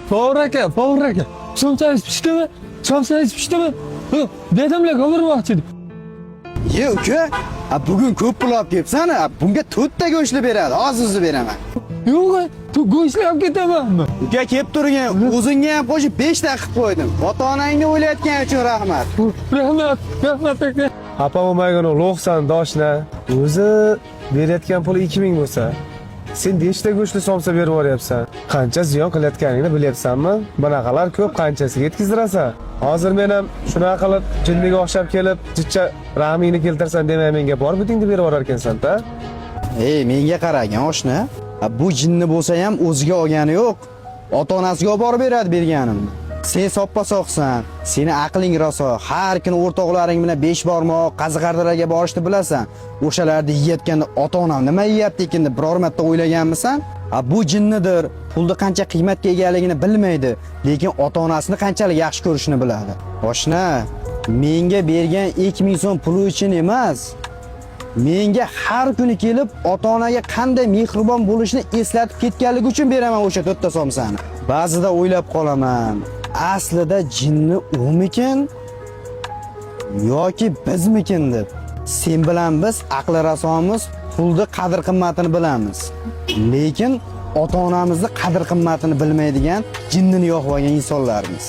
Favor aka. Somsangiz pishdimi? Somsangiz pishdimi? Dedimlar o'g'irmoqchi deb. Ye uka, bugun ko'p pul olib kelibsan, bunga 4 ta go'shtli beradi. Hozir beraman. Yo'q, go'shtli olib ketamanmi? Uka kelib turgin, o'zingga ham qo'shib 5 ta qilib qo'ydim. Ota-onangni o'ylayotgani uchun rahmat. Rahmat aka. Xafa bo'lmagan o'g'san doshna. O'zi berayotgan puli 2000 bo'lsa, sen nechta go'shtli somsa berib yuboryapsan? Qancha ziyon qilayotganingni bilyapsanmi? Bunaqalar ko'p, qanchasiga yetkazirasan? Hozir men ham shunaqa qilib jinniga o'xshab kelib, jichcha rahmingni keltirsan demay menga bor bitingni berib yuborar ekansan-da. Menga qaragin oshna. Bu jinni bo'lsa ham o'ziga olgani yo'q. Ota-onasiga olib borib beradi berganimni. Sen soppa-soqsan, seni aqling rosa, har kuni o'rtoqlaring bilan 5 barmoq qaziqardalarga borishni bilasan. O'shalarni yeyotganda ota-onam nima yeyapti ekan deb biror marta o'ylaganmisan? Bu jinnidir, pulni qancha qiymatga egaligini bilmaydi, lekin ota-onasini qanchalik yaxshi ko'rishni biladi. Oshna, menga bergan 2000 so'm puli uchun emas, menga har kuni kelib ota-onaga qanday mehribon bo'lishni eslatib ketganligi uchun beraman o'sha 4 ta somsani. Ba'zida o'ylab qolaman, aslida jinni umikin yoki bizmikin deb. Sen bilan biz aqli rasomiz pulni qadr qimmatini bilamiz. Lekin ota-onamizni qadr qimmatini bilmaydigan jinnini yo'q bo'lgan insonlarmiz.